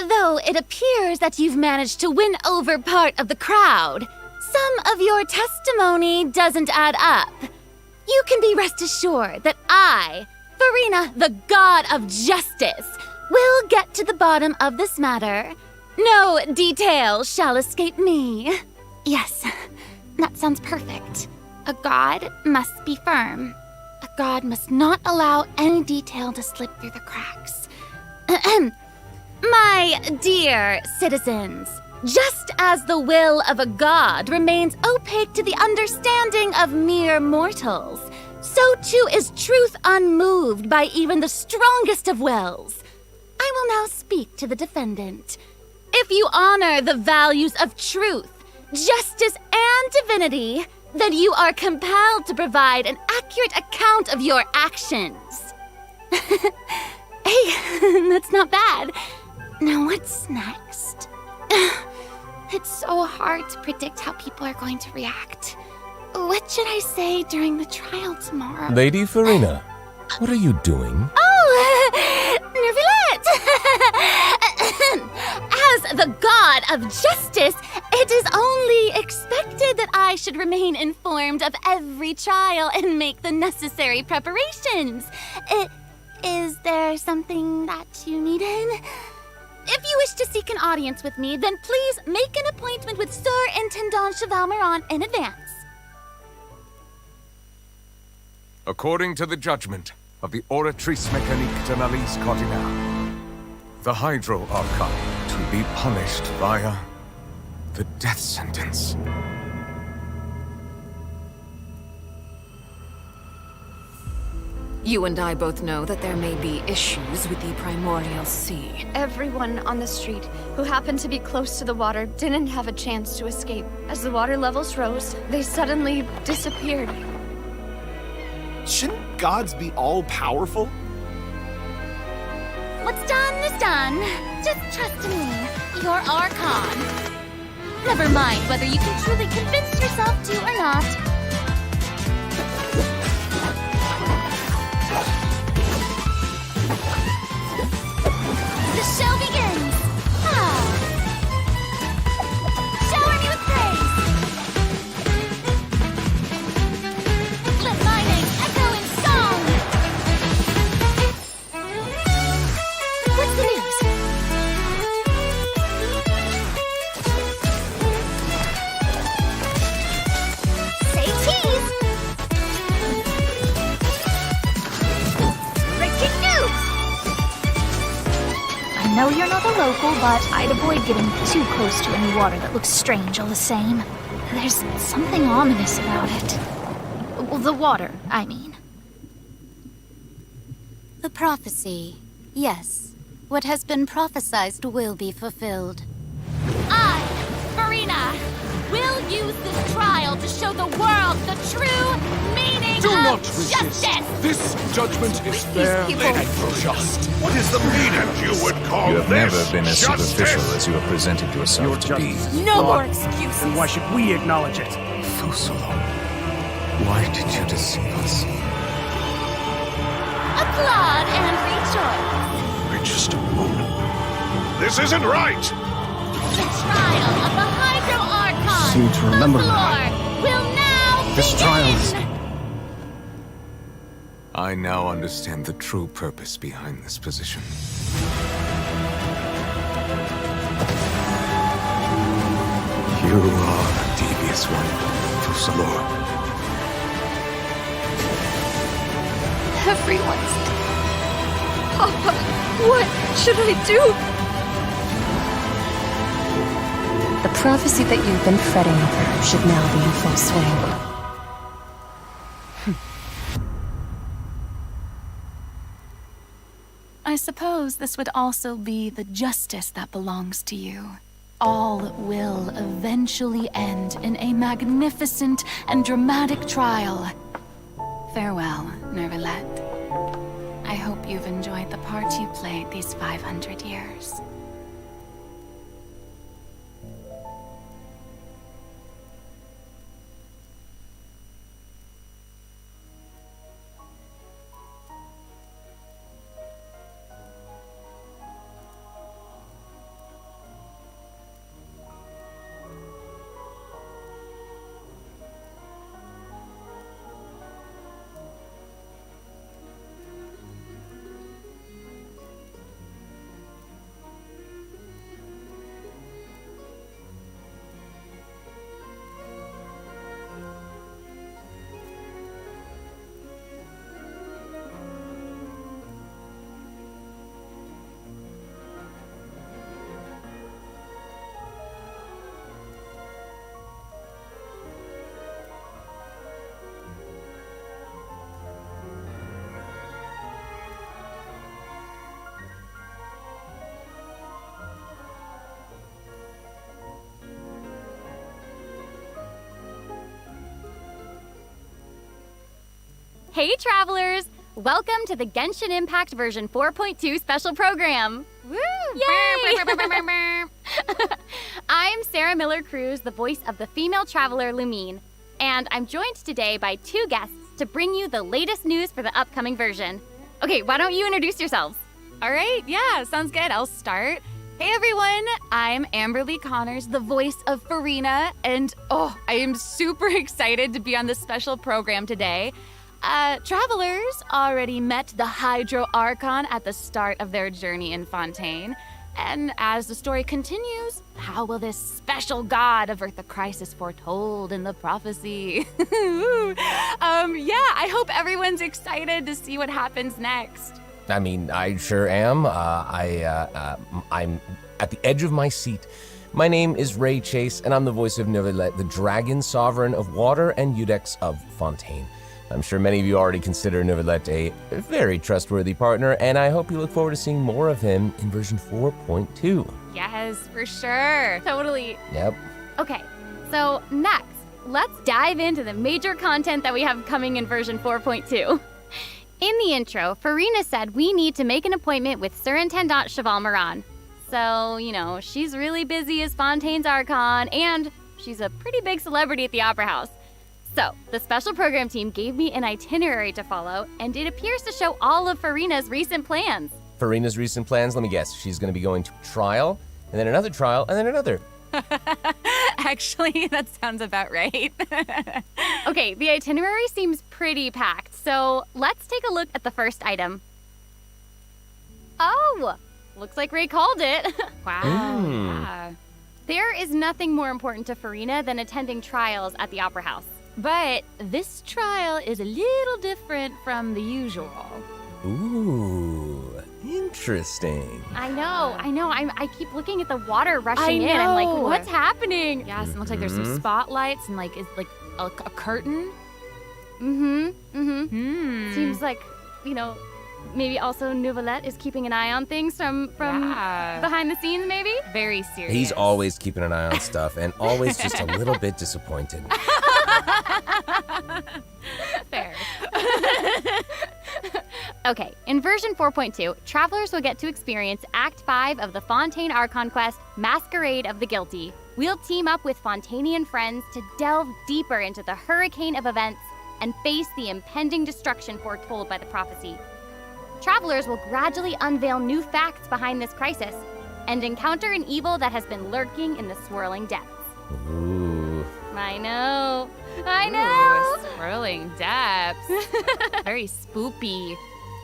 Though it appears that you've managed to win over part of the crowd, some of your testimony doesn't add up. You can be rest assured that I, Farina, the God of Justice, will get to the bottom of this matter. No detail shall escape me. Yes, that sounds perfect. A god must be firm. A god must not allow any detail to slip through the cracks. My dear citizens, just as the will of a god remains opaque to the understanding of mere mortals, so too is truth unmoved by even the strongest of wills. I will now speak to the defendant. If you honor the values of truth, justice, and divinity, then you are compelled to provide an accurate account of your actions. Hey, that's not bad. Now what's next? It's so hard to predict how people are going to react. What should I say during the trial tomorrow? Lady Farina, what are you doing? Oh, Nervulette! As the god of justice, it is only expected that I should remain informed of every trial and make the necessary preparations. Is there something that you needed? If you wish to seek an audience with me, then please make an appointment with Sir Intendant Chevalmeron in advance. According to the judgment of the Oratrice Mécanique de l'Alice Cardinal, the Hydro Archon to be punished via the death sentence. You and I both know that there may be issues with the Primordial Sea. Everyone on the street who happened to be close to the water didn't have a chance to escape. As the water levels rose, they suddenly disappeared. Shouldn't gods be all-powerful? What's done is done. Just trust me, your Archon. Never mind whether you can truly convince yourself to or not. The show begins! a local, but I'd avoid getting too close to any water that looks strange all the same. There's something ominous about it. Well, the water, I mean. The prophecy. Yes. What has been prophesized will be fulfilled. I, Farina, will use this trial to show the world the true meaning Do of not resist. justice! This judgment is fair and just. What is the meaning you would call You have this never been as justice? superficial as you have presented yourself to be. No more excuses. Then why should we acknowledge it? Fusalo, why did you deceive us? Applaud and rejoice! Richest of moon. This isn't right! The trial of the Hydro Archon! Seem to remember the that. floor will now This begin! trial is... I now understand the true purpose behind this position. You are a devious one, Fusalo. Everyone's dead. Papa, what should I do? The prophecy that you've been fretting over should now be in full swing. I suppose this would also be the justice that belongs to you. All will eventually end in a magnificent and dramatic trial. Farewell, Nervalette. I hope you've enjoyed the part you played these 500 years. Hey travelers! Welcome to the Genshin Impact version 4.2 special program! Woo! Yay! I'm Sarah Miller-Cruz, the voice of the female traveler Lumine, and I'm joined today by two guests to bring you the latest news for the upcoming version. Okay, why don't you introduce yourselves? All right, yeah, sounds good. I'll start. Hey everyone, I'm Amberly Connors, the voice of Farina, and I am super excited to be on this special program today. Travelers already met the Hydro Archon at the start of their journey in Fontaine. And as the story continues, how will this special god avert the crisis foretold in the prophecy? I hope everyone's excited to see what happens next. I mean, I sure am. I'm at the edge of my seat. My name is Ray Chase, and I'm the voice of Neuvillette, the dragon sovereign of water and Eudex of Fontaine. I'm sure many of you already consider Neuvillette a very trustworthy partner, and I hope you look forward to seeing more of him in version 4.2. Yes, for sure. Totally. Yep. Okay, so next, let's dive into the major content that we have coming in version 4.2. In the intro, Farina said we need to make an appointment with Surintendant Cheval Moran. So, she's really busy as Fontaine's Archon, and she's a pretty big celebrity at the Opera House. So, the special program team gave me an itinerary to follow, and it appears to show all of Farina's recent plans. Farina's recent plans, let me guess. She's going to be going to trial, and then another trial, and then another. Actually, that sounds about right. Okay, the itinerary seems pretty packed, so let's take a look at the first item. Oh, looks like Ray called it. Wow. Yeah. There is nothing more important to Farina than attending trials at the Opera House. But this trial is a little different from the usual. Ooh, Interesting. I know. I keep looking at the water rushing in. I'm like, what's happening? Yes, it looks like there's some spotlights and like, it's like a curtain. Seems like, maybe also Nouvellette is keeping an eye on things from behind the scenes, maybe? Very serious. He's always keeping an eye on stuff and always just a little bit disappointed. Fair. Okay, in version 4.2, travelers will get to experience Act 5 of the Fontaine Archon quest, Masquerade of the Guilty. We'll team up with Fontainian friends to delve deeper into the hurricane of events and face the impending destruction foretold by the prophecy. Travelers will gradually unveil new facts behind this crisis and encounter an evil that has been lurking in the swirling depths. Ooh. I know. Ooh, swirling depths. Very spoopy.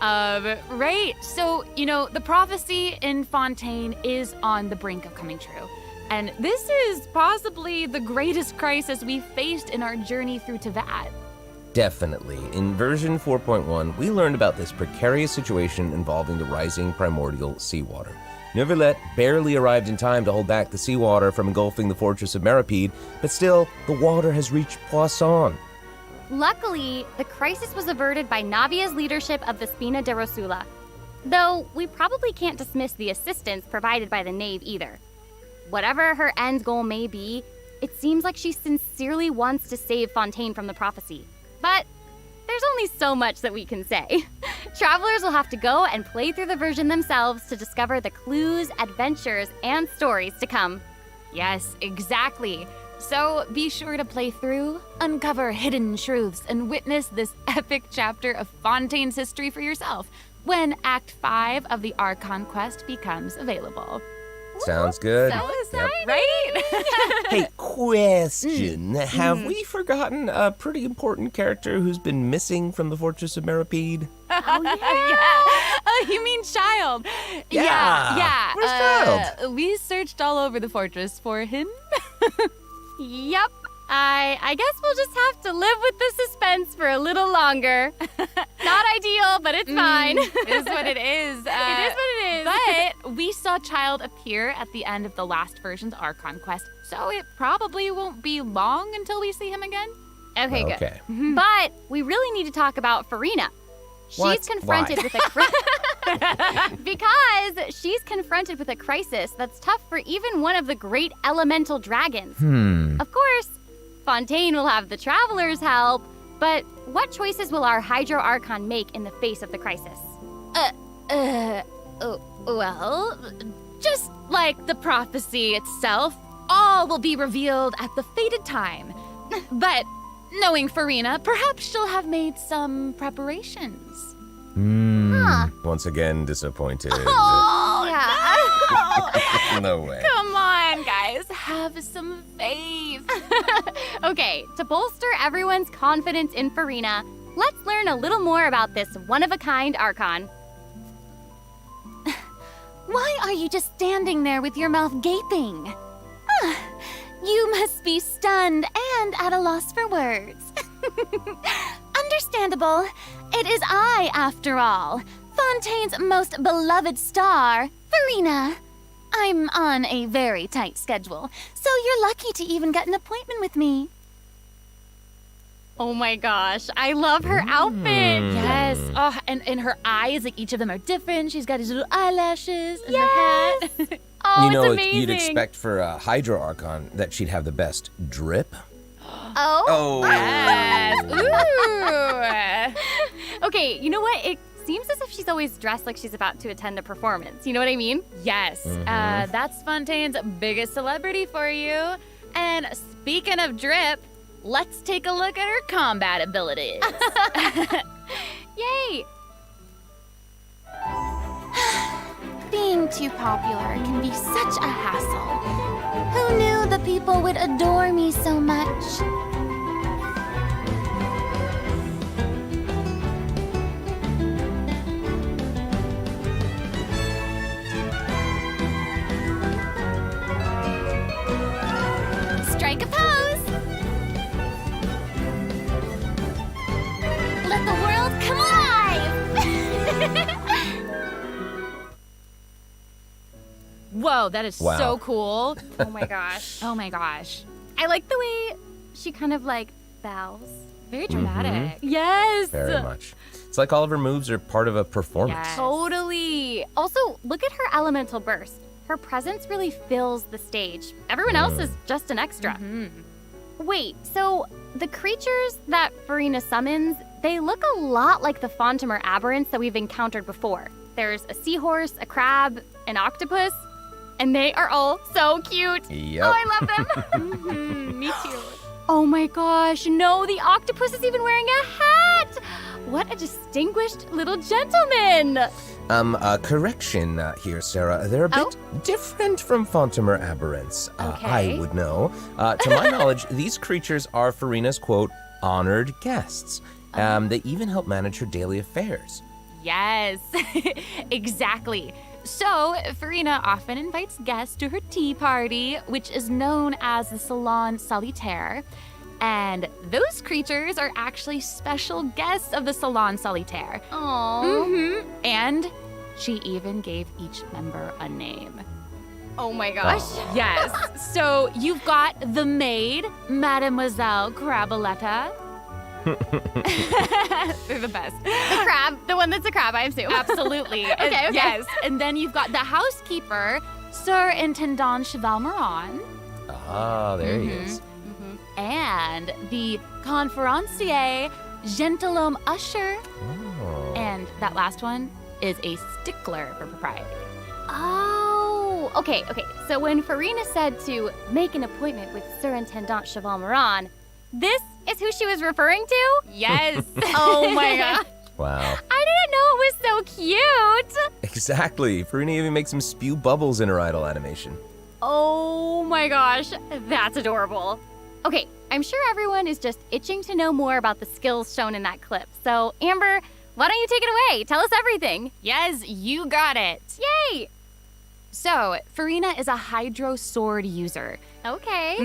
Right. So, the prophecy in Fontaine is on the brink of coming true. And this is possibly the greatest crisis we've faced in our journey through Teyvat. Definitely. In version 4.1, we learned about this precarious situation involving the rising primordial seawater. Nouvellette barely arrived in time to hold back the seawater from engulfing the fortress of Meripede, but still, the water has reached Poisson. Luckily, the crisis was averted by Navia's leadership of the Spina de Rosula. Though, we probably can't dismiss the assistance provided by the Knave either. Whatever her end goal may be, it seems like she sincerely wants to save Fontaine from the prophecy. But there's only so much that we can say. Travelers will have to go and play through the version themselves to discover the clues, adventures, and stories to come. Yes, exactly. So be sure to play through, uncover hidden truths, and witness this epic chapter of Fontaine's history for yourself when Act 5 of the Archon quest becomes available. Sounds good. So exciting, right? Hey, question. Have we forgotten a pretty important character who's been missing from the Fortress of Meripede? Oh, yeah. Oh, you mean Child? Yeah. Where's Child? We searched all over the fortress for him. Yup. I guess we'll just have to live with the suspense for a little longer. Not ideal, but it's fine. It is what it is. It is what it is. But we saw Child appear at the end of the last version's Archon quest, so it probably won't be long until we see him again. Okay, good. But we really need to talk about Farina. She's confronted with because she's confronted with a crisis that's tough for even one of the great elemental dragons. Of course, Fontaine will have the travelers' help, but what choices will our Hydro Archon make in the face of the crisis? Well, just like the prophecy itself, all will be revealed at the fated time. But knowing Farina, perhaps she'll have made some preparations. Once again, disappointed. Oh, yeah. No way. Come on, guys. Have some faith. Okay, to bolster everyone's confidence in Farina, let's learn a little more about this one-of-a-kind Archon. Why are you just standing there with your mouth gaping? You must be stunned and at a loss for words. Understandable. It is I, after all, Fontaine's most beloved star, Farina. I'm on a very tight schedule, so you're lucky to even get an appointment with me. Oh my gosh, I love her outfit. Yes. Oh, and her eyes, like each of them are different. She's got these little eyelashes and her hat. Oh, it's amazing. You'd expect for a Hydro Archon that she'd have the best drip. Oh. Yes. Ooh. Okay, you know what? It seems as if she's always dressed like she's about to attend a performance. You know what I mean? Yes. That's Fontaine's biggest celebrity for you. And speaking of drip, let's take a look at her combat abilities. Yay! Being too popular can be such a hassle. Who knew the people would adore me so much? Strike a pose! Let the world come alive! Whoa, that is so cool. Oh my gosh. Oh my gosh. I like the way she kind of like bows. Very dramatic. Yes. Very much. It's like all of her moves are part of a performance. Yes. Totally. Also, look at her elemental burst. Her presence really fills the stage. Everyone else is just an extra. Wait, so the creatures that Farina summons, they look a lot like the Fontimer aberrants that we've encountered before. There's a seahorse, a crab, an octopus, and they are all so cute. Yep. Oh, I love them. Me too. Oh my gosh, no, the octopus is even wearing a hat! What a distinguished little gentleman! Correction here, Sarah. They're a bit different from Fontimer aberrants. Okay. I would know. To my knowledge, these creatures are Farina's, quote, honored guests. They even help manage her daily affairs. Yes, exactly. So, Farina often invites guests to her tea party, which is known as the Salon Solitaire. And those creatures are actually special guests of the Salon Solitaire. Aww. And she even gave each member a name. Oh my gosh. Yes. So you've got the maid, Mademoiselle Craboletta. They're the best. The crab, the one that's a crab, I assume. Absolutely. Okay. Yes. And then you've got the housekeeper, Sir Intendant Cheval Moran. Ah, there he is. And the conferencier, Gentilhomme Usher. Oh. And that last one is a stickler for propriety. Oh, okay. So when Farina said to make an appointment with Sir Intendant Cheval Moran, this is who she was referring to? Yes. Oh my god. Wow. I didn't know it was so cute. Exactly. Farina even makes him spew bubbles in her idle animation. Oh my gosh, that's adorable. Okay, I'm sure everyone is just itching to know more about the skills shown in that clip. So, Amber, why don't you take it away? Tell us everything. Yes, you got it. Yay! So, Farina is a Hydro Sword user. Okay.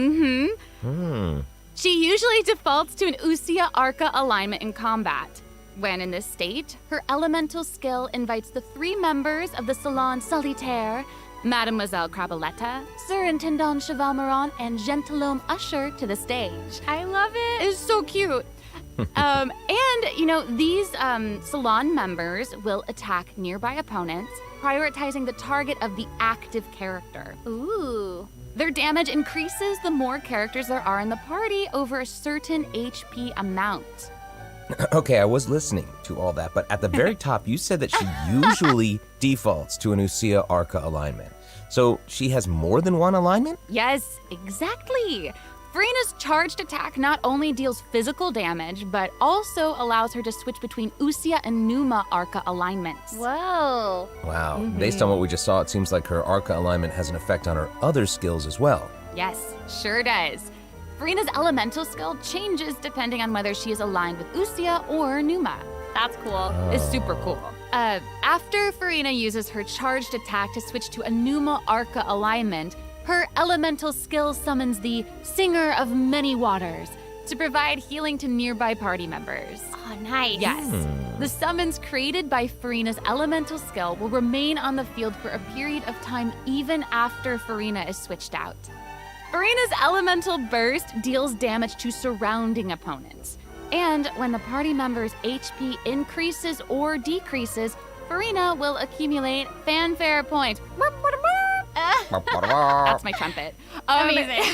She usually defaults to an Usia Arca alignment in combat. When in this state, her elemental skill invites the 3 members of the Salon Solitaire, Mademoiselle Craboletta, Sir Intendant Cheval Moran, and Gentilhomme Usher to the stage. I love it. It's so cute. And, these salon members will attack nearby opponents, prioritizing the target of the active character. Ooh. Their damage increases the more characters there are in the party over a certain HP amount. Okay, I was listening to all that, but at the very top, you said that she usually defaults to an Usia Arca alignment. So she has more than one alignment? Yes, exactly. Farina's charged attack not only deals physical damage, but also allows her to switch between Usia and Numa Arca alignments. Whoa. Wow. Based on what we just saw, it seems like her Arca alignment has an effect on her other skills as well. Yes, sure does. Farina's elemental skill changes depending on whether she is aligned with Usia or Numa. That's cool. It's super cool. After Farina uses her charged attack to switch to a Numa Arca alignment, her elemental skill summons the Singer of Many Waters to provide healing to nearby party members. Oh, nice. Yes. The summons created by Farina's elemental skill will remain on the field for a period of time even after Farina is switched out. Farina's elemental burst deals damage to surrounding opponents. And when the party member's HP increases or decreases, Farina will accumulate fanfare points. That's my trumpet. Amazing.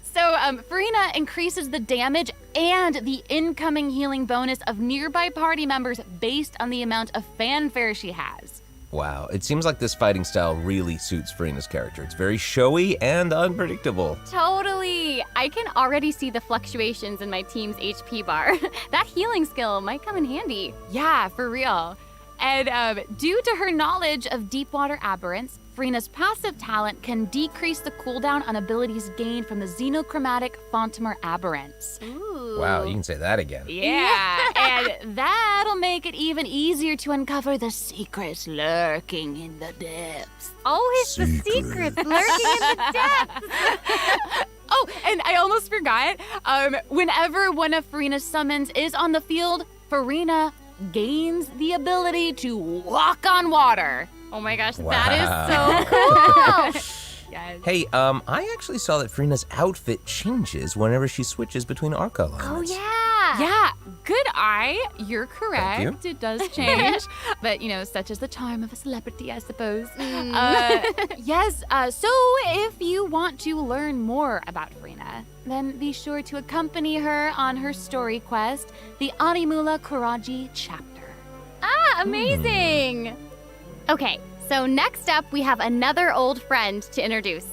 So Farina increases the damage and the incoming healing bonus of nearby party members based on the amount of fanfare she has. Wow, it seems like this fighting style really suits Farina's character. It's very showy and unpredictable. Totally. I can already see the fluctuations in my team's HP bar. That healing skill might come in handy. Yeah, for real. And due to her knowledge of deep water aberrants, Farina's passive talent can decrease the cooldown on abilities gained from the xenochromatic Fontimer aberrants. Ooh. Wow, you can say that again. Yeah, and that'll make it even easier to uncover the secrets lurking in the depths. Always the secrets lurking in the depths. Oh, and I almost forgot. Whenever one of Farina's summons is on the field, Farina gains the ability to walk on water. Oh my gosh, Wow. that is so cool. Yes. Hey, I actually saw that Farina's outfit changes whenever she switches between arc elements. Oh, yeah. Yeah, good eye. You're correct. Thank you. It does change. But, such is the charm of a celebrity, I suppose. Yes, so if you want to learn more about Farina, then be sure to accompany her on her story quest, the Animula Kuraji chapter. Ah, amazing. Okay, so next up we have another old friend to introduce.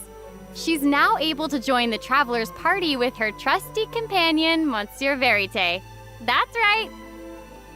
She's now able to join the traveler's party with her trusty companion, Monsieur Verite. That's right,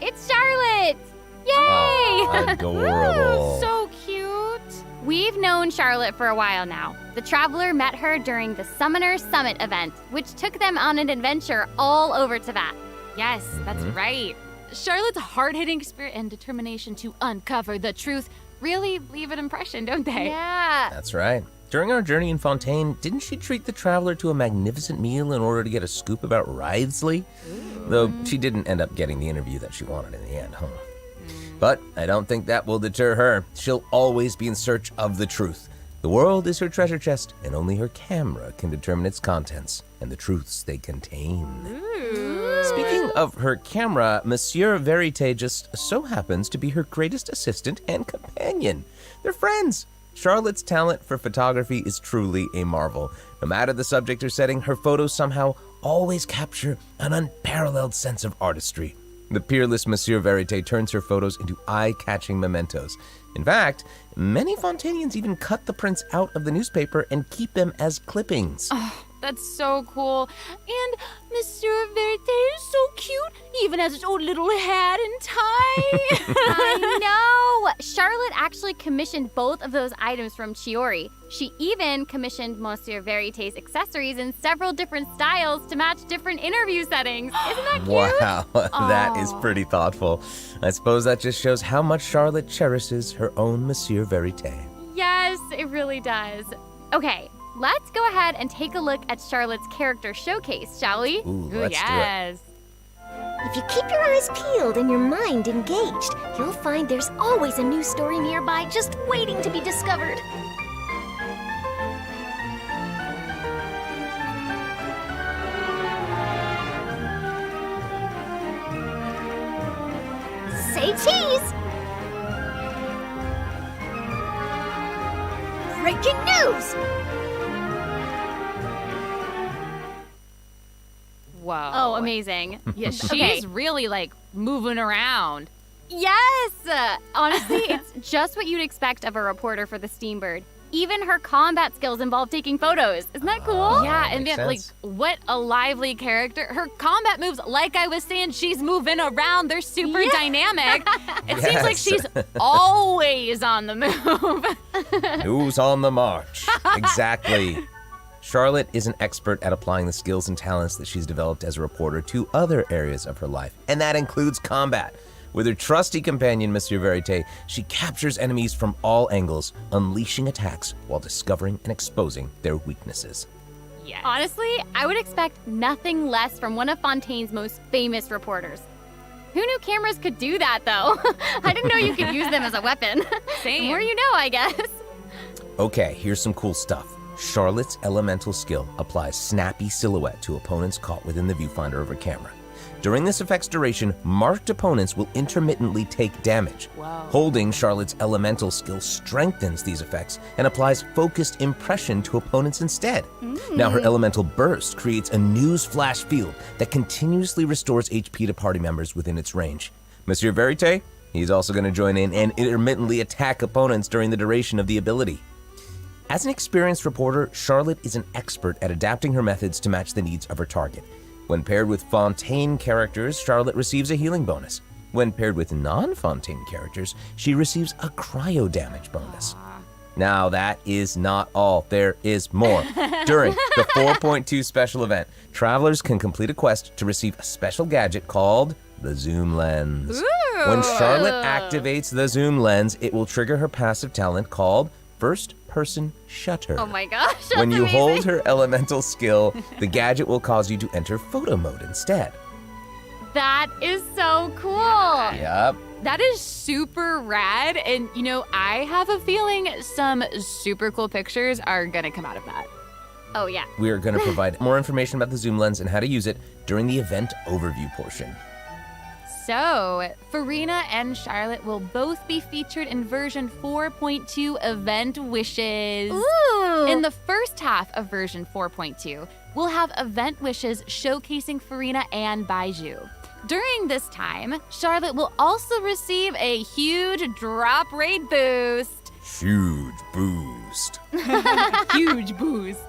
it's Charlotte! Yay! Oh, adorable. So cute. We've known Charlotte for a while now. The traveler met her during the Summoner Summit event, which took them on an adventure all over Tibet. Yes, that's right. Charlotte's hard-hitting spirit and determination to uncover the truth really leave an impression, don't they? Yeah. That's right. During our journey in Fontaine, didn't she treat the traveler to a magnificent meal in order to get a scoop about Wriothesley? Though she didn't end up getting the interview that she wanted in the end, huh? But I don't think that will deter her. She'll always be in search of the truth. The world is her treasure chest, and only her camera can determine its contents and the truths they contain. Speaking of her camera, Monsieur Verite just so happens to be her greatest assistant and companion. They're friends. Charlotte's talent for photography is truly a marvel. No matter the subject or setting, her photos somehow always capture an unparalleled sense of artistry. The peerless Monsieur Verite turns her photos into eye-catching mementos. In fact, many Fontainians even cut the prints out of the newspaper and keep them as clippings. Oh, that's so cool. And Monsieur Verite is so cute, even has his own little hat and tie. I know! Charlotte actually commissioned both of those items from Chiori. She even commissioned Monsieur Verite's accessories in several different styles to match different interview settings. Isn't that cute? Wow, that is pretty thoughtful. I suppose that just shows how much Charlotte cherishes her own Monsieur Verite. Yes, it really does. Okay, let's go ahead and take a look at Charlotte's character showcase, shall we? Ooh, let's yes. If you keep your eyes peeled and your mind engaged, you'll find there's always a new story nearby just waiting to be discovered. Say cheese! Breaking news! Whoa. Oh, amazing. Yeah, she's Okay. really moving around. Yes! Honestly, it's just what you'd expect of a reporter for the Steambird. Even her combat skills involve taking photos. Isn't that cool? Yeah, and makes then sense. what a lively character. Her combat moves, like I was saying, she's moving around. They're super dynamic. It seems like Yes. she's always on the move. News on the march. Exactly. Charlotte is an expert at applying the skills and talents that she's developed as a reporter to other areas of her life, and that includes combat. With her trusty companion, Monsieur Verite, she captures enemies from all angles, unleashing attacks while discovering and exposing their weaknesses. Yes. Honestly, I would expect nothing less from one of Fontaine's most famous reporters. Who knew cameras could do that, though? I didn't know you could use them as a weapon. Same. The more you know, I guess. Okay, here's some cool stuff. Charlotte's elemental skill applies snappy silhouette to opponents caught within the viewfinder of her camera. During this effect's duration, marked opponents will intermittently take damage. Wow. Holding Charlotte's elemental skill strengthens these effects and applies focused impression to opponents instead. Now her elemental burst creates a news flash field that continuously restores HP to party members within its range. Monsieur Verite, he's also going to join in and intermittently attack opponents during the duration of the ability. As an experienced reporter, Charlotte is an expert at adapting her methods to match the needs of her target. When paired with Fontaine characters, Charlotte receives a healing bonus. When paired with non-Fontaine characters, she receives a cryo damage bonus. Now, that is not all. There is more. During the 4.2 special event, travelers can complete a quest to receive a special gadget called the Zoom Lens. Ooh. When Charlotte activates the Zoom Lens, it will trigger her passive talent called First Person Shutter. Oh my gosh, that's When you amazing. hold her elemental skill, the gadget will cause you to enter photo mode instead. That is so cool. Yep. That is super rad. And, I have a feeling some super cool pictures are going to come out of that. Oh, yeah. We are going to provide more information about the zoom lens and how to use it during the event overview portion. So, Farina and Charlotte will both be featured in version 4.2 Event Wishes. Ooh! In the first half of version 4.2, we'll have Event Wishes showcasing Farina and Baiju. During this time, Charlotte will also receive a huge drop rate boost. Huge boost. Huge boost.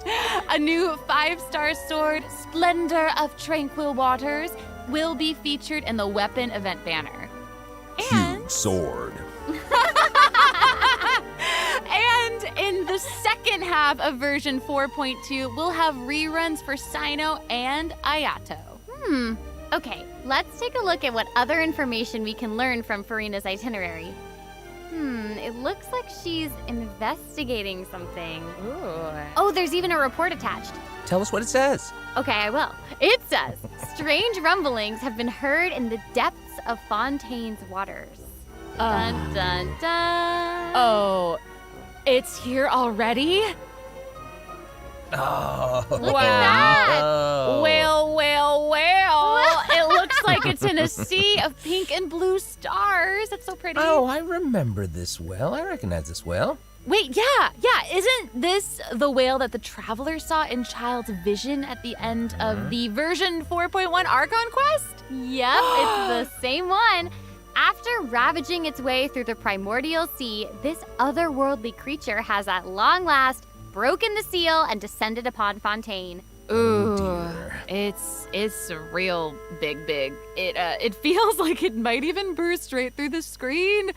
A new 5-star sword, Splendor of Tranquil Waters, will be featured in the weapon event banner. Huge sword. And in the second half of version 4.2, we'll have reruns for Sino and Ayato. Okay, let's take a look at what other information we can learn from Farina's itinerary. It looks like she's investigating something. Ooh. Oh, there's even a report attached. Tell us what it says. Okay, I will. It says, strange rumblings have been heard in the depths of Fontaine's waters. Dun, dun, dun. Oh, it's here already? Oh. Look at that. Oh. Well. It looks like it's in a sea of pink and blue stars. That's so pretty. Oh, I remember this well. I recognize this well. Wait, yeah. Isn't this the whale that the traveler saw in Child's vision at the end of the version 4.1 Archon quest? Yep, it's the same one. After ravaging its way through the primordial sea, this otherworldly creature has at long last broken the seal and descended upon Fontaine. Ooh, dear. it's real big. It feels like it might even burst right through the screen.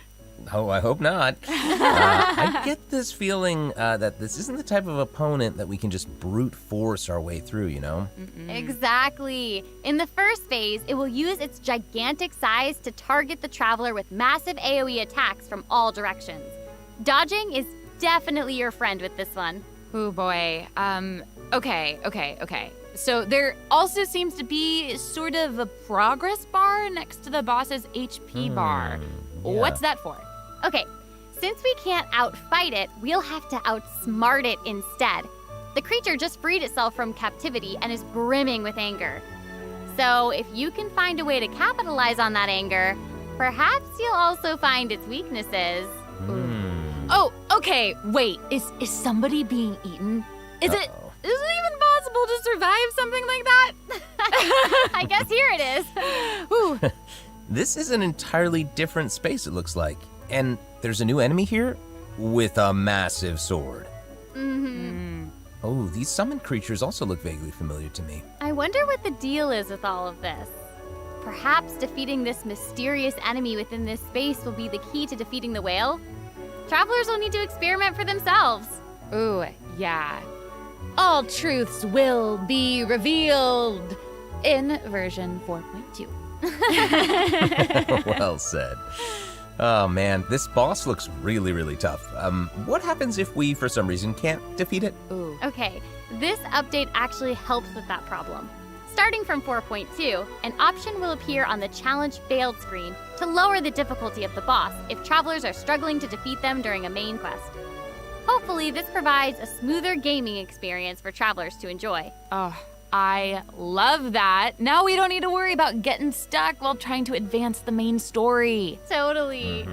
Oh, I hope not. I get this feeling that this isn't the type of opponent that we can just brute force our way through, Exactly. In the first phase, it will use its gigantic size to target the traveler with massive AoE attacks from all directions. Dodging is definitely your friend with this one. Oh boy. Okay. So there also seems to be sort of a progress bar next to the boss's HP bar. Yeah. What's that for? Okay, since we can't outfight it, we'll have to outsmart it instead. The creature just freed itself from captivity and is brimming with anger. So if you can find a way to capitalize on that anger, perhaps you'll also find its weaknesses. Oh, okay. Wait, is somebody being eaten? Is it even possible to survive something like that? I guess here it is. Ooh. This is an entirely different space, it looks like. And there's a new enemy here with a massive sword. Oh, these summoned creatures also look vaguely familiar to me. I wonder what the deal is with all of this. Perhaps defeating this mysterious enemy within this space will be the key to defeating the whale? Travelers will need to experiment for themselves. Ooh, yeah. All truths will be revealed in version 4.2. Well said. Oh man, this boss looks really, really tough. What happens if we, for some reason, can't defeat it? Ooh. Okay, this update actually helps with that problem. Starting from 4.2, an option will appear on the Challenge Failed screen to lower the difficulty of the boss if travelers are struggling to defeat them during a main quest. Hopefully, this provides a smoother gaming experience for travelers to enjoy. Oh, I love that. Now we don't need to worry about getting stuck while trying to advance the main story. Totally.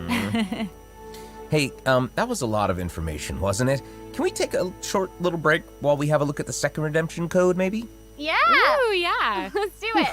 Hey, that was a lot of information, wasn't it? Can we take a short little break while we have a look at the second redemption code, maybe? Yeah! Ooh, yeah. Let's do it.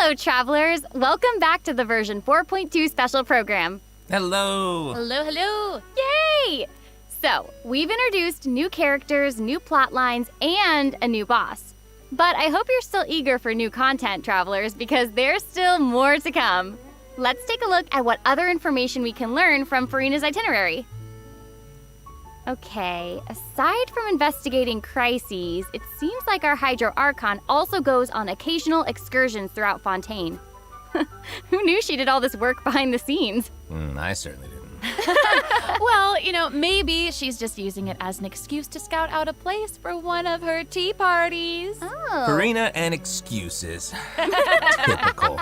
Hello, travelers. Welcome back to the version 4.2 special program. Hello. Hello, hello. Yay! So, we've introduced new characters, new plot lines, and a new boss. But I hope you're still eager for new content, travelers, because there's still more to come. Let's take a look at what other information we can learn from Furina's itinerary. Okay, aside from investigating crises, it seems like our Hydro Archon also goes on occasional excursions throughout Fontaine. Who knew she did all this work behind the scenes? I certainly didn't. Well, maybe she's just using it as an excuse to scout out a place for one of her tea parties. Oh. Farina and excuses. Typical.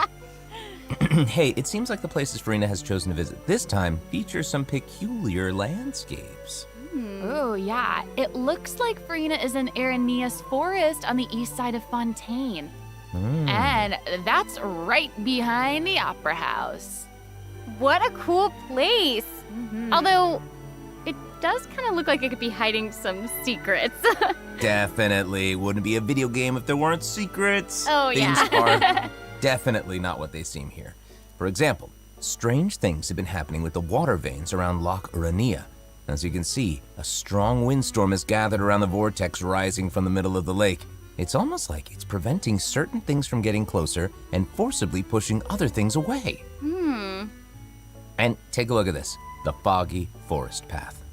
Hey, it seems like the places Farina has chosen to visit this time feature some peculiar landscapes. Oh, yeah. It looks like Farina is in Aranea's forest on the east side of Fontaine. And that's right behind the Opera House. What a cool place! Although, it does kind of look like it could be hiding some secrets. Definitely. Wouldn't be a video game if there weren't secrets. Oh, Things yeah. are definitely not what they seem here. For example, strange things have been happening with the water veins around Loch Aranea. As you can see, a strong windstorm has gathered around the vortex rising from the middle of the lake. It's almost like it's preventing certain things from getting closer and forcibly pushing other things away. And take a look at this, the foggy forest path.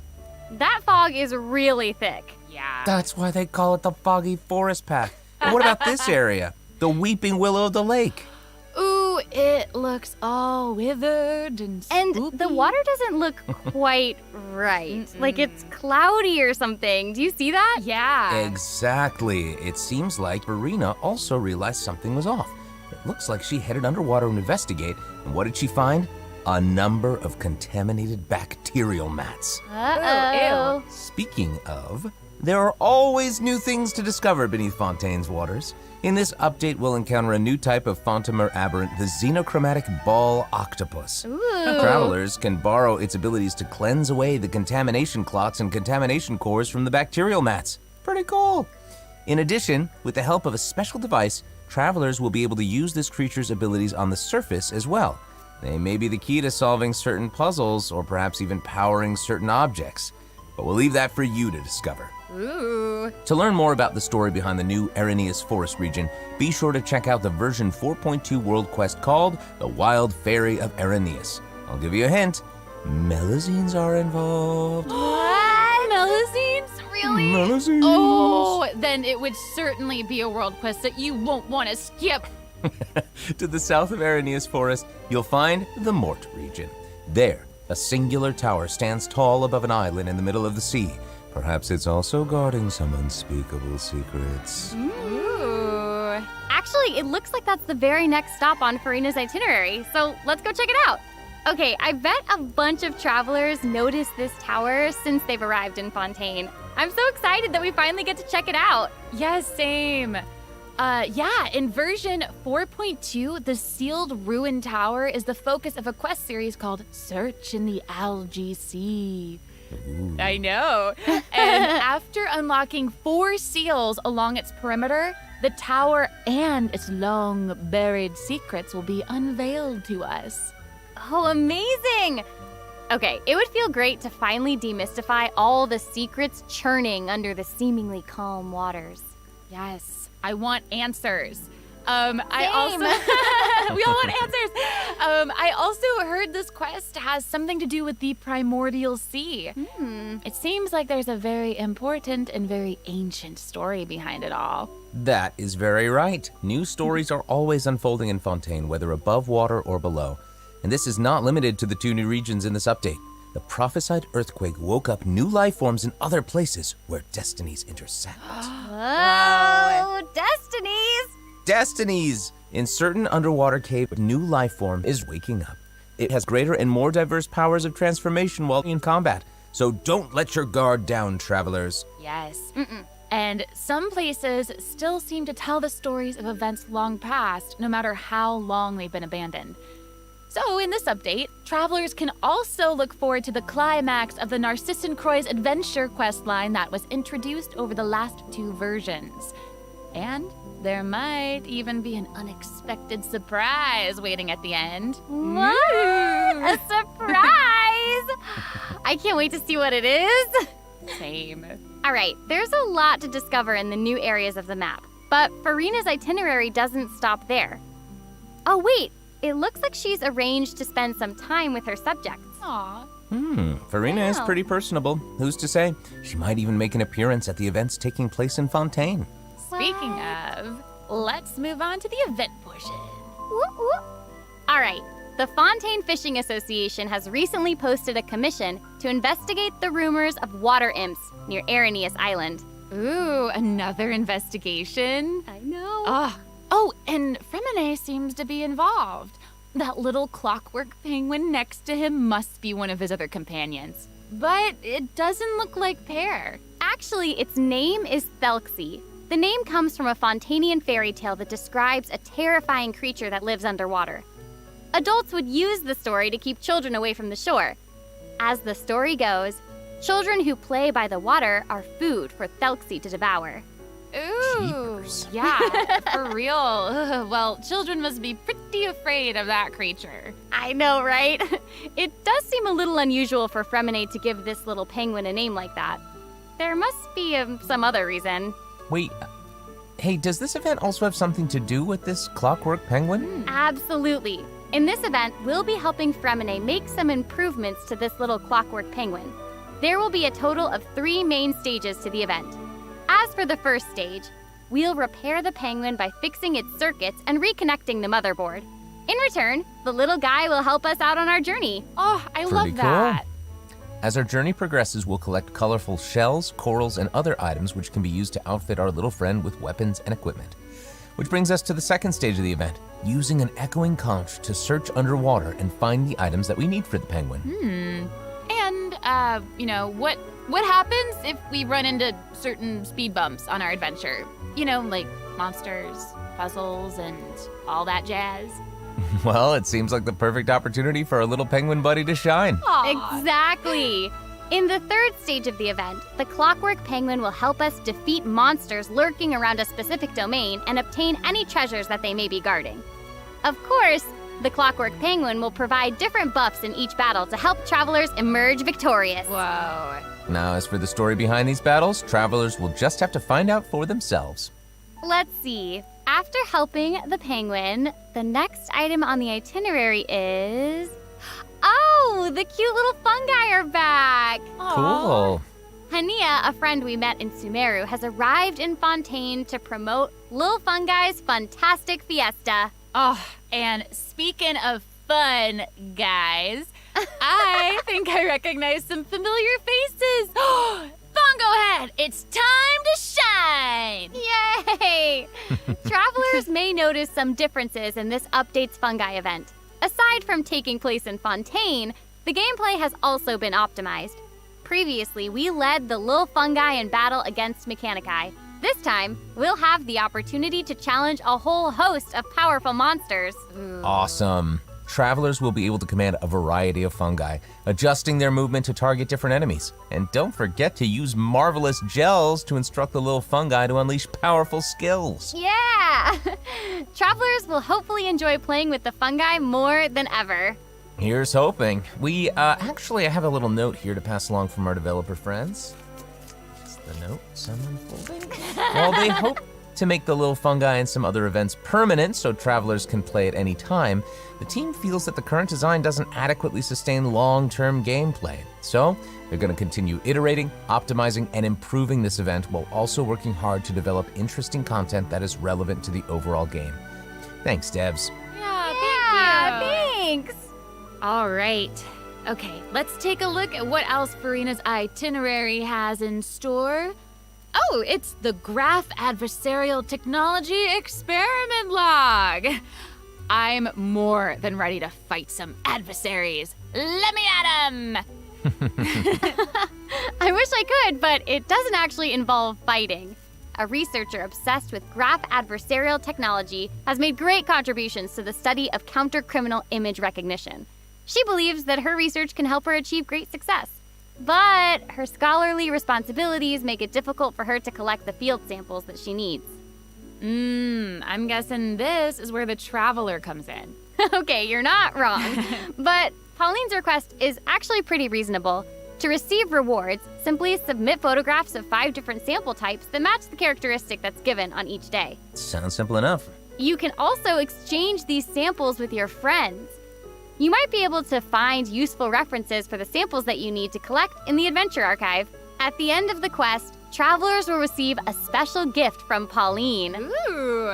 That fog is really thick. Yeah. That's why they call it the foggy forest path. And what about this area? The weeping willow of the lake. Ooh, it looks all withered and spooky. And the water doesn't look quite right. Like it's cloudy or something. Do you see that? Yeah. Exactly. It seems like Farina also realized something was off. It looks like she headed underwater to investigate, and what did she find? A number of contaminated bacterial mats. Uh-oh. Speaking of, there are always new things to discover beneath Fontaine's waters. In this update, we'll encounter a new type of Fontamer aberrant, the xenochromatic ball octopus. Ooh. Travelers can borrow its abilities to cleanse away the contamination clots and contamination cores from the bacterial mats. Pretty cool. In addition, with the help of a special device, travelers will be able to use this creature's abilities on the surface as well. They may be the key to solving certain puzzles or perhaps even powering certain objects. But we'll leave that for you to discover. Ooh. To learn more about the story behind the new Aranea's Forest region, be sure to check out the version 4.2 world quest called The Wild Fairy of Araneas. I'll give you a hint. Melazines are involved. What? Melazines? Really? Melazines. Oh, then it would certainly be a world quest that you won't want to skip. To the south of Aranea's Forest, you'll find the Mort region. There, a singular tower stands tall above an island in the middle of the sea. Perhaps it's also guarding some unspeakable secrets. Ooh. Actually, it looks like that's the very next stop on Farina's itinerary, so let's go check it out. Okay, I bet a bunch of travelers noticed this tower since they've arrived in Fontaine. I'm so excited that we finally get to check it out. Yes, same. In version 4.2, the sealed ruin tower is the focus of a quest series called Search in the Algae Sea. Ooh. I know. And after unlocking 4 seals along its perimeter, the tower and its long buried secrets will be unveiled to us. Oh, amazing! Okay, it would feel great to finally demystify all the secrets churning under the seemingly calm waters. Yes, I want answers. We all want answers. I also heard this quest has something to do with the primordial sea. It seems like there's a very important and very ancient story behind it all. That is very right. New stories are always unfolding in Fontaine, whether above water or below. And this is not limited to the 2 new regions in this update. The prophesied earthquake woke up new life forms in other places where destinies intersect. Whoa, destinies! Destinies! In certain underwater cave, a new life form is waking up. It has greater and more diverse powers of transformation while in combat. So don't let your guard down, travelers. Yes. And some places still seem to tell the stories of events long past, no matter how long they've been abandoned. So in this update, travelers can also look forward to the climax of the Narcissan Croix's adventure questline that was introduced over the last 2 versions. And there might even be an unexpected surprise waiting at the end. What? A surprise! I can't wait to see what it is. Same. All right, there's a lot to discover in the new areas of the map, but Farina's itinerary doesn't stop there. Oh, wait, it looks like she's arranged to spend some time with her subjects. Aw. Farina is Wow. pretty personable. Who's to say? She might even make an appearance at the events taking place in Fontaine. Speaking of, let's move on to the event portion. Whoop, whoop. All right, the Fontaine Fishing Association has recently posted a commission to investigate the rumors of water imps near Araneus Island. Ooh, another investigation. I know. Oh, and Fremine seems to be involved. That little clockwork penguin next to him must be one of his other companions. But it doesn't look like Pear. Actually, its name is Thelxie. The name comes from a Fontanian fairy tale that describes a terrifying creature that lives underwater. Adults would use the story to keep children away from the shore. As the story goes, children who play by the water are food for Thelxie to devour. Ooh, yeah, for real. Ugh, well, children must be pretty afraid of that creature. I know, right? It does seem a little unusual for Fremine to give this little penguin a name like that. There must be some other reason. Wait, hey, does this event also have something to do with this clockwork penguin? Absolutely. In this event, we'll be helping Fremine make some improvements to this little clockwork penguin. There will be a total of 3 main stages to the event. As for the first stage, we'll repair the penguin by fixing its circuits and reconnecting the motherboard. In return, the little guy will help us out on our journey. Oh, I Pretty love that. As our journey progresses, we'll collect colorful shells, corals, and other items which can be used to outfit our little friend with weapons and equipment. Which brings us to the second stage of the event, using an echoing conch to search underwater and find the items that we need for the penguin. And, what happens if we run into certain speed bumps on our adventure? You know, like monsters, puzzles, and all that jazz. Well, it seems like the perfect opportunity for our little penguin buddy to shine. Exactly. In the third stage of the event, the clockwork penguin will help us defeat monsters lurking around a specific domain and obtain any treasures that they may be guarding. Of course, the clockwork penguin will provide different buffs in each battle to help travelers emerge victorious. Whoa. Now, as for the story behind these battles, travelers will just have to find out for themselves. Let's see. After helping the penguin, the next item on the itinerary is... Oh, the cute little fungi are back! Cool. Hania, a friend we met in Sumeru, has arrived in Fontaine to promote Lil Fungi's Fantastic Fiesta. Oh, and speaking of fun, guys, I think I recognize some familiar faces. Bongo Head, it's time to shine! Yay! Travelers may notice some differences in this update's fungi event. Aside from taking place in Fontaine, the gameplay has also been optimized. Previously, we led the Lil Fungi in battle against Mechanici. This time, we'll have the opportunity to challenge a whole host of powerful monsters. Awesome. Travelers will be able to command a variety of fungi, adjusting their movement to target different enemies. And don't forget to use marvelous gels to instruct the little fungi to unleash powerful skills. Yeah! Travelers will hopefully enjoy playing with the fungi more than ever. Here's hoping. I have a little note here to pass along from our developer friends. It's the note I'm unfolding. While they hope to make the little fungi and some other events permanent so travelers can play at any time, the team feels that the current design doesn't adequately sustain long-term gameplay. So, they're going to continue iterating, optimizing, and improving this event while also working hard to develop interesting content that is relevant to the overall game. Thanks, devs. Yeah, Thanks! All right. Okay, let's take a look at what else Farina's itinerary has in store. Oh, it's the Graph Adversarial Technology Experiment Log. I'm more than ready to fight some adversaries. Let me at 'em! I wish I could, but it doesn't actually involve fighting. A researcher obsessed with graph adversarial technology has made great contributions to the study of counter-criminal image recognition. She believes that her research can help her achieve great success. But her scholarly responsibilities make it difficult for her to collect the field samples that she needs. I'm guessing this is where the Traveler comes in. Okay, you're not wrong. But Pauline's request is actually pretty reasonable. To receive rewards, simply submit photographs of 5 different sample types that match the characteristic that's given on each day. Sounds simple enough. You can also exchange these samples with your friends. You might be able to find useful references for the samples that you need to collect in the Adventure Archive. At the end of the quest, travelers will receive a special gift from Pauline. Ooh.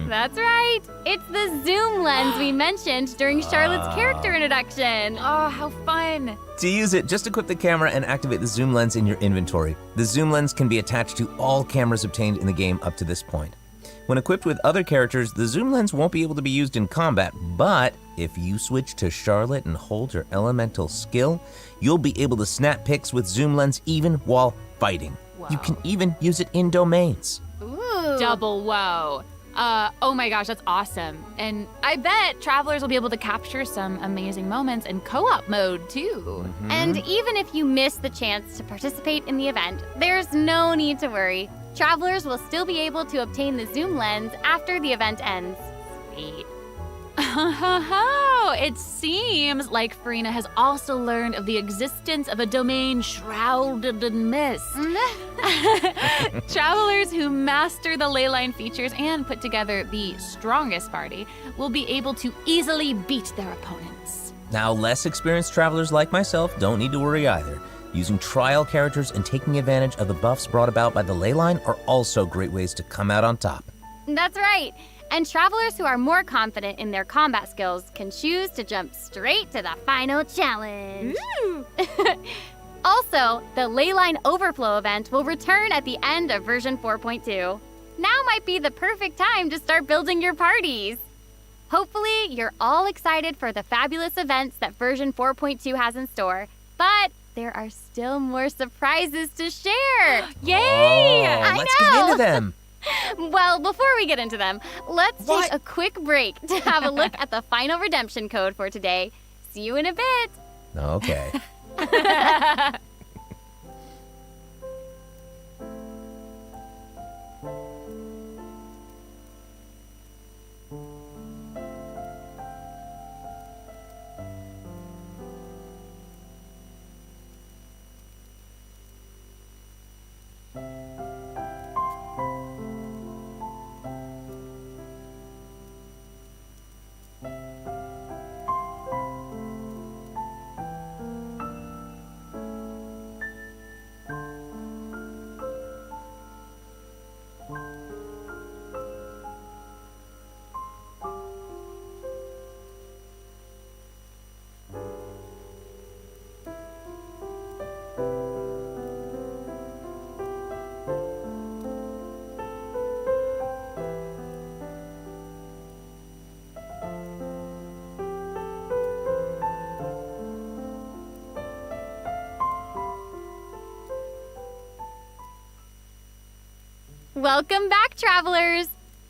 That's right. It's the zoom lens we mentioned during Charlotte's character introduction. Oh, how fun. To use it, just equip the camera and activate the zoom lens in your inventory. The zoom lens can be attached to all cameras obtained in the game up to this point. When equipped with other characters, the zoom lens won't be able to be used in combat, but if you switch to Charlotte and hold her elemental skill, you'll be able to snap pics with zoom lens even while fighting. Whoa. You can even use it in domains. Ooh. Double whoa. Oh my gosh, that's awesome. And I bet travelers will be able to capture some amazing moments in co-op mode too. And even if you miss the chance to participate in the event, there's no need to worry. Travelers will still be able to obtain the zoom lens after the event ends. Sweet. It seems like Farina has also learned of the existence of a domain shrouded in mist. Travelers who master the leyline features and put together the strongest party will be able to easily beat their opponents. Now, less experienced travelers like myself don't need to worry either. Using trial characters and taking advantage of the buffs brought about by the leyline are also great ways to come out on top. That's right. And travelers who are more confident in their combat skills can choose to jump straight to the final challenge. Also, the Leyline Overflow event will return at the end of version 4.2. Now might be the perfect time to start building your parties. Hopefully, you're all excited for the fabulous events that version 4.2 has in store, but there are still more surprises to share. Yay! Let's get into them. Well, before we get into them, let's take a quick break to have a look at the final redemption code for today. See you in a bit. Okay. Welcome back, travelers!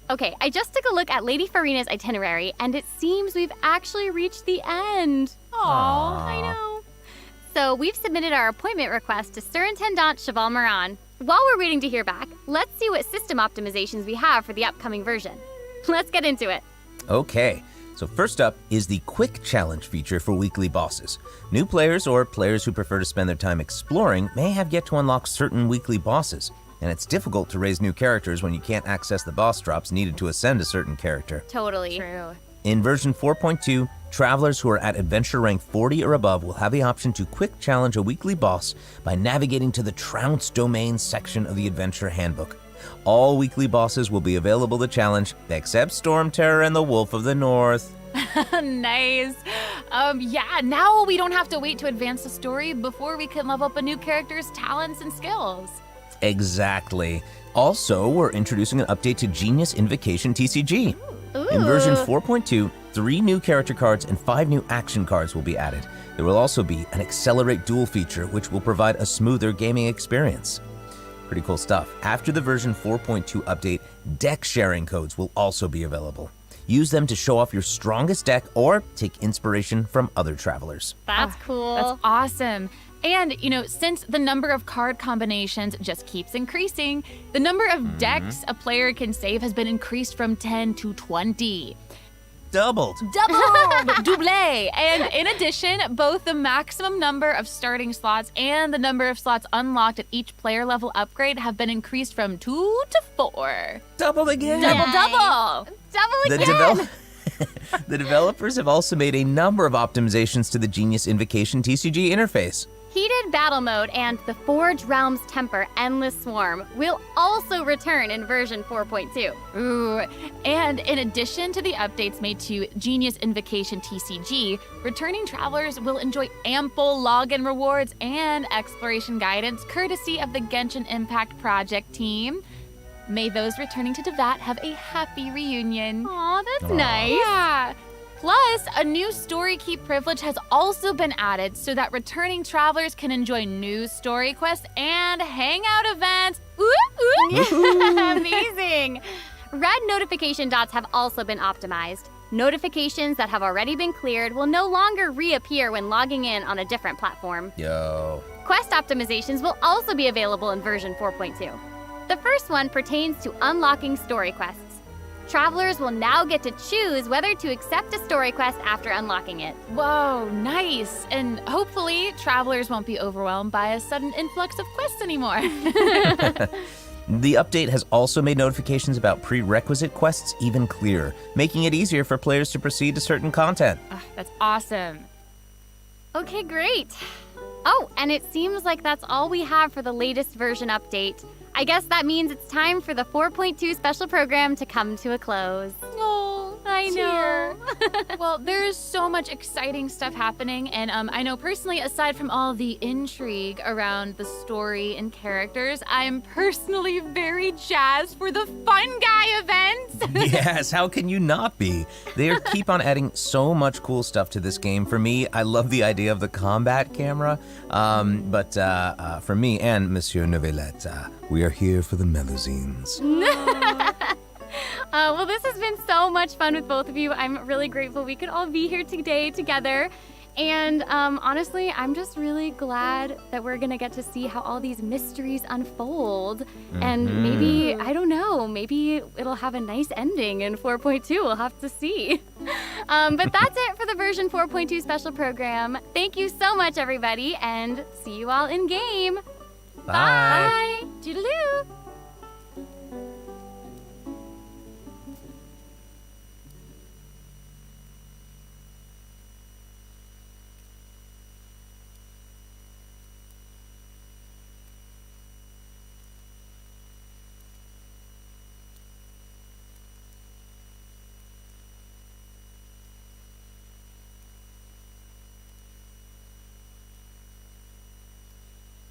Okay, I just took a look at Lady Farina's itinerary, and it seems we've actually reached the end. Aww. I know. So we've submitted our appointment request to Surintendant Cheval Moran. While we're waiting to hear back, let's see what system optimizations we have for the upcoming version. Let's get into it. Okay, so first up is the Quick Challenge feature for weekly bosses. New players or players who prefer to spend their time exploring may have yet to unlock certain weekly bosses, and it's difficult to raise new characters when you can't access the boss drops needed to ascend a certain character. Totally. True. In version 4.2, travelers who are at adventure rank 40 or above will have the option to quick challenge a weekly boss by navigating to the Trounce Domain section of the Adventure Handbook. All weekly bosses will be available to challenge, except Storm Terror and the Wolf of the North. Nice. Yeah, now we don't have to wait to advance the story before we can level up a new character's talents and skills. Exactly. Also, we're introducing an update to Genius Invocation TCG. Ooh. In version 4.2, 3 new character cards and 5 new action cards will be added. There will also be an Accelerate Duel feature, which will provide a smoother gaming experience. Pretty cool stuff. After the version 4.2 update, deck sharing codes will also be available. Use them to show off your strongest deck or take inspiration from other travelers. That's cool. That's awesome. And, since the number of card combinations just keeps increasing, the number of decks a player can save has been increased from 10 to 20. Doubled. Double! And in addition, both the maximum number of starting slots and the number of slots unlocked at each player level upgrade have been increased from 2 to 4. Double again. Double! Double again! The developers have also made a number of optimizations to the Genius Invocation TCG interface. Heated Battle Mode and the Forge Realms Temper Endless Swarm will also return in version 4.2. Ooh, and in addition to the updates made to Genius Invocation TCG, returning travelers will enjoy ample login rewards and exploration guidance courtesy of the Genshin Impact Project team. May those returning to Devat have a happy reunion. Aw, that's nice. Yeah. Plus, a new story keep privilege has also been added so that returning travelers can enjoy new story quests and hangout events. Amazing! Red notification dots have also been optimized. Notifications that have already been cleared will no longer reappear when logging in on a different platform. Yo. Quest optimizations will also be available in version 4.2. The first one pertains to unlocking story quests. Travelers will now get to choose whether to accept a story quest after unlocking it. Whoa, nice. And hopefully, travelers won't be overwhelmed by a sudden influx of quests anymore. The update has also made notifications about prerequisite quests even clearer, making it easier for players to proceed to certain content. That's awesome. Okay, great. Oh, and it seems like that's all we have for the latest version update. I guess that means it's time for the 4.2 special program to come to a close. Oh, I know. Well, there's so much exciting stuff happening, and I know personally, aside from all the intrigue around the story and characters, I'm personally very jazzed for the Fun Guy events. Yes, how can you not be? They keep on adding so much cool stuff to this game. For me, I love the idea of the combat camera, but for me and Monsieur Novelette, we are here for the melazines. Well, this has been so much fun with both of you. I'm really grateful we could all be here today together. And honestly, I'm just really glad that we're going to get to see how all these mysteries unfold. And maybe, I don't know, maybe it'll have a nice ending in 4.2. We'll have to see. But that's it for the version 4.2 special program. Thank you so much, everybody, and see you all in game. Bye. Toodaloo.